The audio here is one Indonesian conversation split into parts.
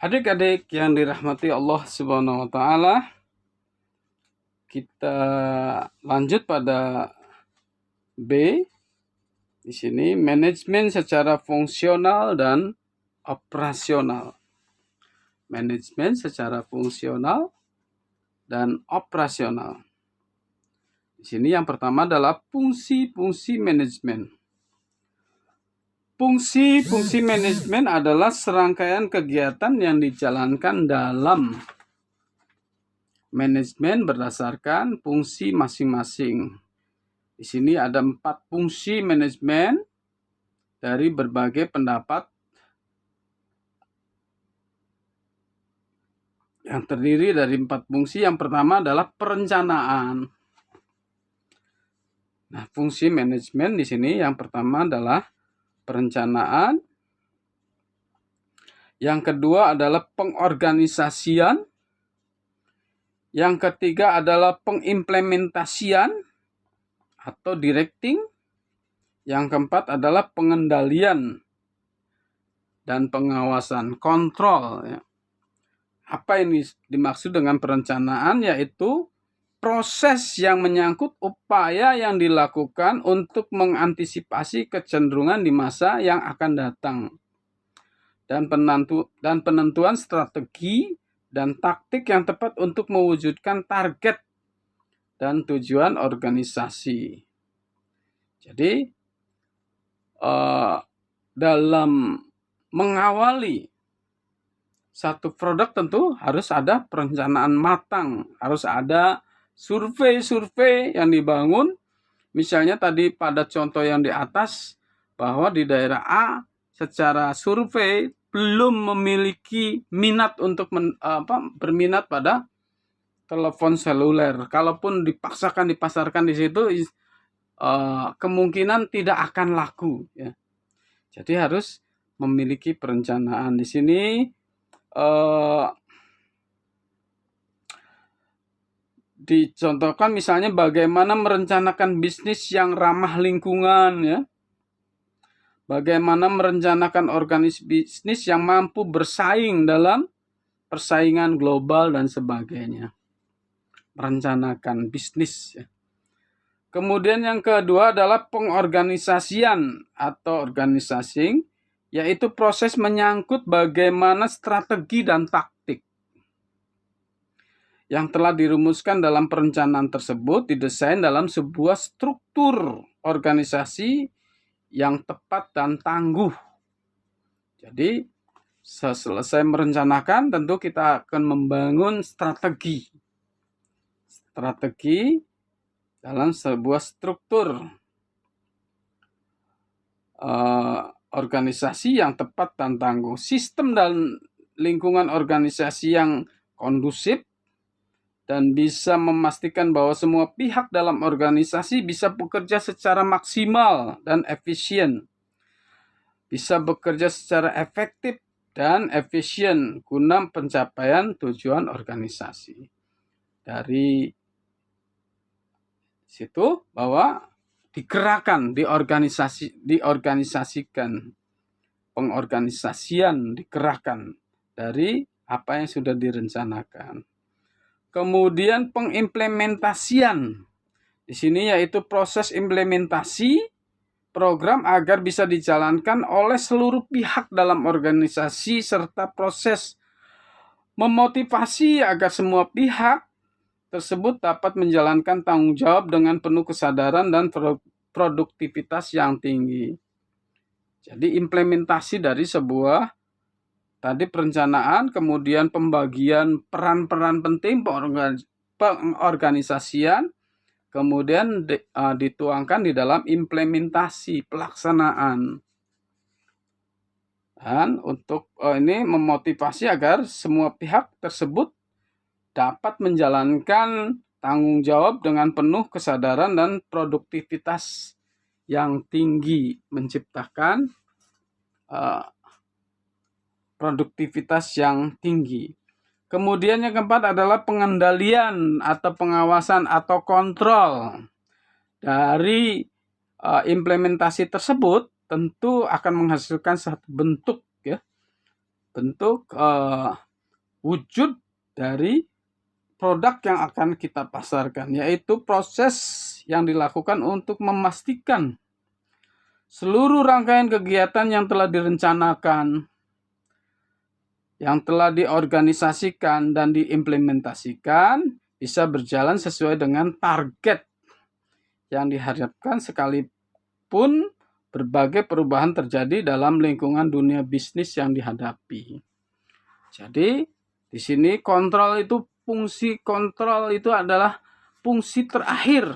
Adik-adik yang dirahmati Allah Subhanahu wa taala, kita lanjut pada B. Di sini manajemen secara fungsional dan operasional. Manajemen secara fungsional dan operasional. Di sini yang pertama adalah fungsi-fungsi manajemen. Fungsi-fungsi manajemen adalah serangkaian kegiatan yang dijalankan dalam manajemen berdasarkan fungsi masing-masing. Di sini ada 4 fungsi manajemen dari berbagai pendapat yang terdiri dari 4 fungsi. Yang pertama adalah perencanaan. Nah, fungsi manajemen di sini yang pertama adalah perencanaan. Yang kedua adalah pengorganisasian. Yang ketiga adalah pengimplementasian atau directing. Yang keempat adalah pengendalian dan pengawasan, kontrol. Apa ini dimaksud dengan perencanaan? Yaitu proses yang menyangkut upaya yang dilakukan untuk mengantisipasi kecenderungan di masa yang akan datang. Dan penentuan strategi dan taktik yang tepat untuk mewujudkan target dan tujuan organisasi. Jadi, dalam mengawali satu produk tentu harus ada perencanaan matang, harus ada survei-survei yang dibangun. Misalnya tadi pada contoh yang di atas, bahwa di daerah A secara survei belum memiliki minat untuk berminat pada telepon seluler. Kalaupun dipasarkan di situ, kemungkinan tidak akan laku. Ya. Jadi harus memiliki perencanaan. Di sini dicontohkan misalnya bagaimana merencanakan bisnis yang ramah lingkungan, ya. Bagaimana merencanakan organisasi bisnis yang mampu bersaing dalam persaingan global dan sebagainya. Merencanakan bisnis, ya. Kemudian yang kedua adalah pengorganisasian atau organizing, yaitu proses menyangkut bagaimana strategi dan taktik yang telah dirumuskan dalam perencanaan tersebut didesain dalam sebuah struktur organisasi yang tepat dan tangguh. Jadi, selesai merencanakan, tentu kita akan membangun strategi dalam sebuah struktur organisasi yang tepat dan tangguh. Sistem dan lingkungan organisasi yang kondusif dan bisa memastikan bahwa semua pihak dalam organisasi bisa bekerja secara maksimal dan efisien. Bisa bekerja secara efektif dan efisien guna pencapaian tujuan organisasi. Dari situ bahwa digerakkan, diorganisasikan, pengorganisasian digerakkan dari apa yang sudah direncanakan. Kemudian pengimplementasian. Di sini yaitu proses implementasi program agar bisa dijalankan oleh seluruh pihak dalam organisasi serta proses memotivasi agar semua pihak tersebut dapat menjalankan tanggung jawab dengan penuh kesadaran dan produktivitas yang tinggi. Jadi implementasi dari sebuah tadi perencanaan, kemudian pembagian peran-peran penting pengorganisasian, kemudian dituangkan di dalam implementasi pelaksanaan. Dan untuk ini memotivasi agar semua pihak tersebut dapat menjalankan tanggung jawab dengan penuh kesadaran dan produktivitas yang tinggi, menciptakan produktivitas yang tinggi. Kemudian yang keempat adalah pengendalian atau pengawasan atau kontrol. Dari implementasi tersebut tentu akan menghasilkan satu bentuk, ya, bentuk wujud dari produk yang akan kita pasarkan, yaitu proses yang dilakukan untuk memastikan seluruh rangkaian kegiatan yang telah direncanakan, yang telah diorganisasikan dan diimplementasikan bisa berjalan sesuai dengan target yang diharapkan, sekalipun berbagai perubahan terjadi dalam lingkungan dunia bisnis yang dihadapi. Jadi di sini fungsi kontrol itu adalah fungsi terakhir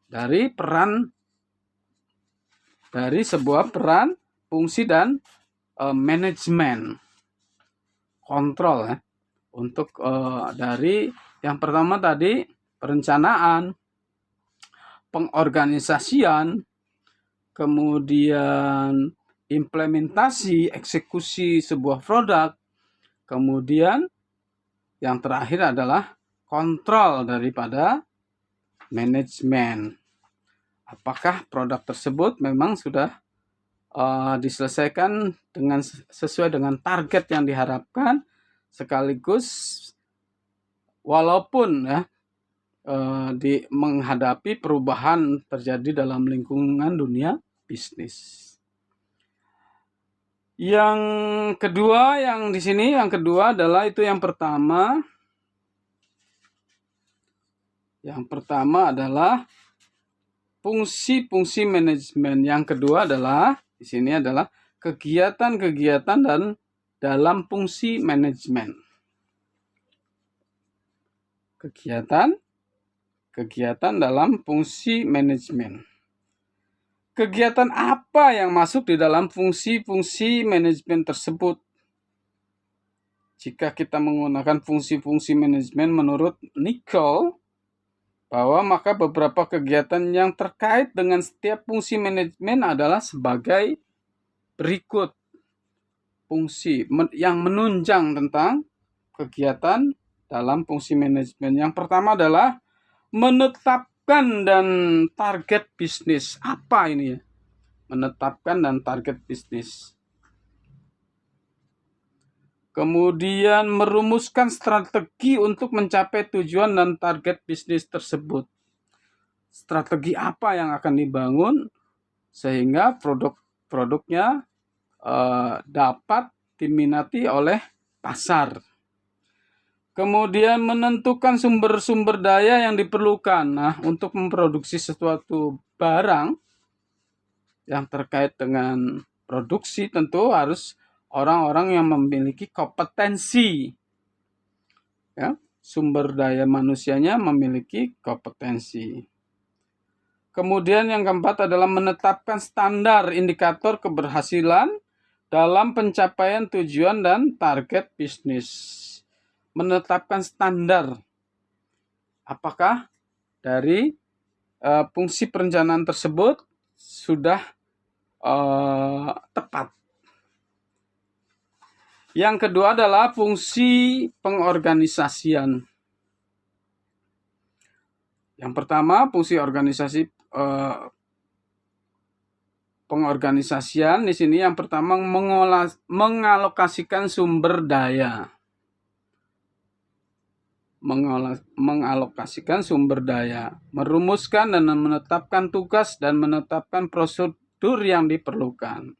dari sebuah peran, fungsi dan manajemen kontrol ya. Untuk dari yang pertama tadi perencanaan, pengorganisasian, kemudian implementasi, eksekusi sebuah produk, kemudian yang terakhir adalah kontrol daripada manajemen. Apakah produk tersebut memang sudah diselesaikan sesuai dengan target yang diharapkan, sekaligus walaupun ya menghadapi perubahan terjadi dalam lingkungan dunia bisnis. Yang kedua adalah itu yang pertama. Yang pertama adalah fungsi-fungsi manajemen. Yang kedua adalah di sini adalah kegiatan-kegiatan dan dalam fungsi manajemen. Kegiatan dalam fungsi manajemen. Kegiatan apa yang masuk di dalam fungsi-fungsi manajemen tersebut? Jika kita menggunakan fungsi-fungsi manajemen menurut Nichols, bahwa maka beberapa kegiatan yang terkait dengan setiap fungsi manajemen adalah sebagai berikut. Fungsi yang menunjang tentang kegiatan dalam fungsi manajemen. Yang pertama adalah menetapkan dan target bisnis. Apa ini ya? Menetapkan dan target bisnis. Kemudian merumuskan strategi untuk mencapai tujuan dan target bisnis tersebut. Strategi apa yang akan dibangun sehingga produknya dapat diminati oleh pasar. Kemudian menentukan sumber-sumber daya yang diperlukan untuk memproduksi suatu barang yang terkait dengan produksi, tentu harus orang-orang yang memiliki kompetensi. Ya, sumber daya manusianya memiliki kompetensi. Kemudian yang keempat adalah menetapkan standar indikator keberhasilan dalam pencapaian tujuan dan target bisnis. Menetapkan standar. Apakah dari fungsi perencanaan tersebut sudah tepat? Yang kedua adalah fungsi pengorganisasian. Yang pertama, fungsi pengorganisasian di sini yang pertama mengalokasikan sumber daya. Mengalokasikan sumber daya, merumuskan dan menetapkan tugas dan menetapkan prosedur yang diperlukan.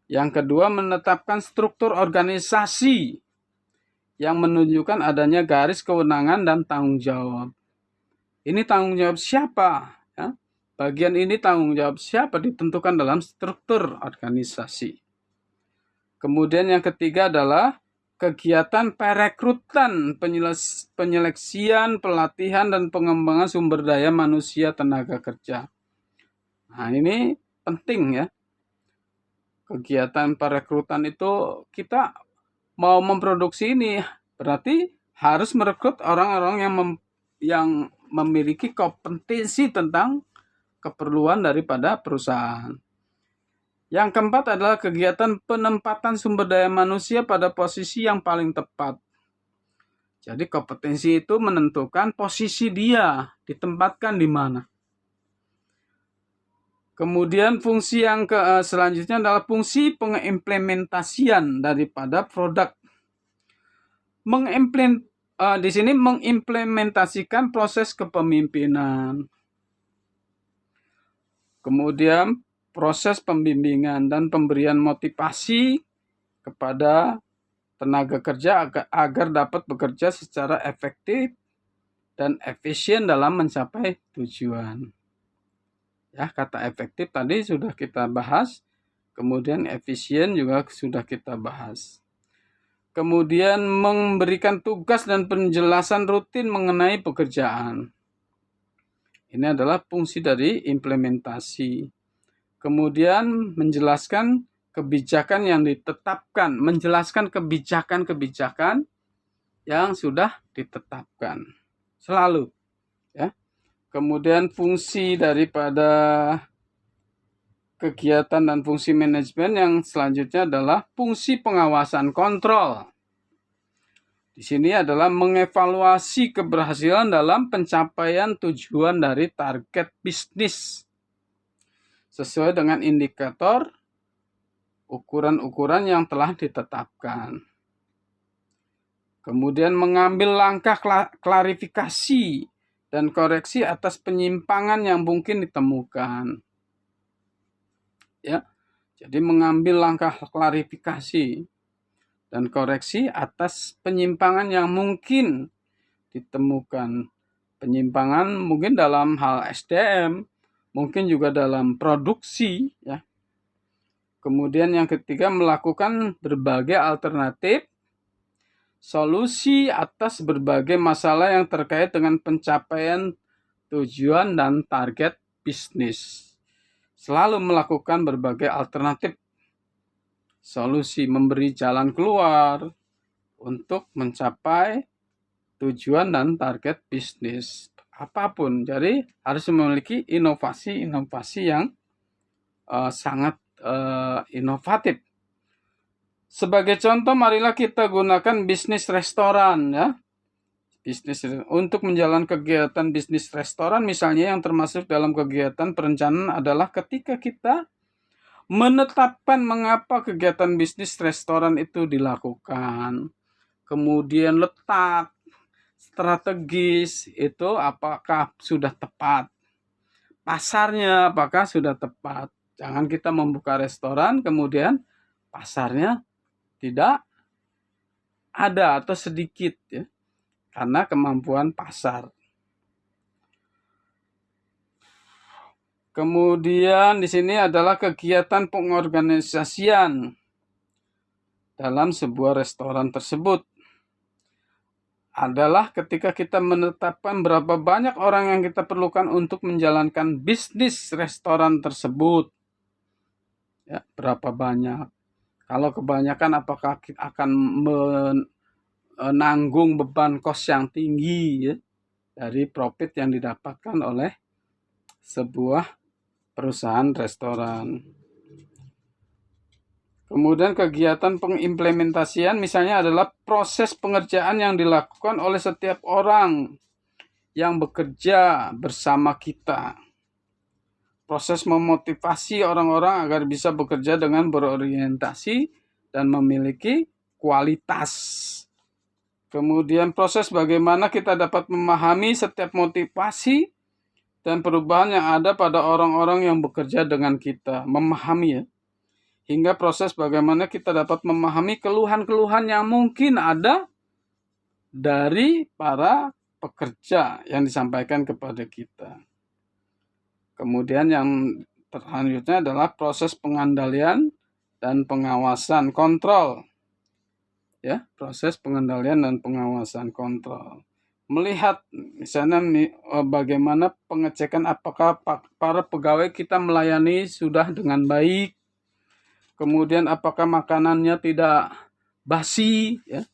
Yang kedua, menetapkan struktur organisasi yang menunjukkan adanya garis kewenangan dan tanggung jawab. Ini tanggung jawab siapa? Ya? Bagian ini tanggung jawab siapa ditentukan dalam struktur organisasi. Kemudian yang ketiga adalah kegiatan perekrutan, penyeleksian, pelatihan, dan pengembangan sumber daya manusia tenaga kerja. Nah, ini penting ya. Kegiatan perekrutan itu kita mau memproduksi ini berarti harus merekrut orang-orang yang memiliki kompetensi tentang keperluan daripada perusahaan. Yang keempat adalah kegiatan penempatan sumber daya manusia pada posisi yang paling tepat. Jadi kompetensi itu menentukan posisi dia ditempatkan di mana. Kemudian fungsi yang selanjutnya adalah fungsi pengimplementasian daripada produk. Di sini mengimplementasikan proses kepemimpinan. Kemudian proses pembimbingan dan pemberian motivasi kepada tenaga kerja agar dapat bekerja secara efektif dan efisien dalam mencapai tujuan. Ya, kata efektif tadi sudah kita bahas, kemudian efisien juga sudah kita bahas. Kemudian memberikan tugas dan penjelasan rutin mengenai pekerjaan. Ini adalah fungsi dari implementasi. Kemudian menjelaskan kebijakan yang ditetapkan, menjelaskan kebijakan-kebijakan yang sudah ditetapkan. Selalu, ya. Kemudian fungsi daripada kegiatan dan fungsi manajemen yang selanjutnya adalah fungsi pengawasan kontrol. Di sini adalah mengevaluasi keberhasilan dalam pencapaian tujuan dari target bisnis sesuai dengan indikator ukuran-ukuran yang telah ditetapkan. Kemudian mengambil langkah klarifikasi dan koreksi atas penyimpangan yang mungkin ditemukan. Ya, jadi mengambil langkah klarifikasi dan koreksi atas penyimpangan yang mungkin ditemukan. Penyimpangan mungkin dalam hal SDM, mungkin juga dalam produksi, ya. Kemudian yang ketiga, melakukan berbagai alternatif solusi atas berbagai masalah yang terkait dengan pencapaian tujuan dan target bisnis. Selalu melakukan berbagai alternatif solusi, memberi jalan keluar untuk mencapai tujuan dan target bisnis apapun. Jadi harus memiliki inovasi-inovasi yang sangat inovatif. Sebagai contoh, marilah kita gunakan bisnis restoran, ya. Bisnis untuk menjalankan kegiatan bisnis restoran misalnya yang termasuk dalam kegiatan perencanaan adalah ketika kita menetapkan mengapa kegiatan bisnis restoran itu dilakukan. Kemudian letak strategis itu apakah sudah tepat. Pasarnya apakah sudah tepat. Jangan kita membuka restoran kemudian pasarnya tidak ada atau sedikit, ya. Karena kemampuan pasar. Kemudian di sini adalah kegiatan pengorganisasian dalam sebuah restoran tersebut. Adalah ketika kita menetapkan berapa banyak orang yang kita perlukan untuk menjalankan bisnis restoran tersebut. Ya, berapa banyak. Kalau kebanyakan apakah kita akan menanggung beban kos yang tinggi, ya, dari profit yang didapatkan oleh sebuah perusahaan restoran. Kemudian kegiatan pengimplementasian misalnya adalah proses pengerjaan yang dilakukan oleh setiap orang yang bekerja bersama kita. Proses memotivasi orang-orang agar bisa bekerja dengan berorientasi dan memiliki kualitas. Kemudian proses bagaimana kita dapat memahami setiap motivasi dan perubahan yang ada pada orang-orang yang bekerja dengan kita. Memahami, ya. Hingga proses bagaimana kita dapat memahami keluhan-keluhan yang mungkin ada dari para pekerja yang disampaikan kepada kita. Kemudian yang selanjutnya adalah proses pengandalian dan pengawasan kontrol. Ya, proses pengendalian dan pengawasan kontrol. Melihat misalnya bagaimana pengecekan apakah para pegawai kita melayani sudah dengan baik. Kemudian apakah makanannya tidak basi, ya.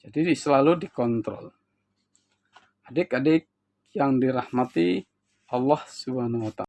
Jadi selalu dikontrol. Adik-adik yang dirahmati Allah Subhanahu wa ta'ala.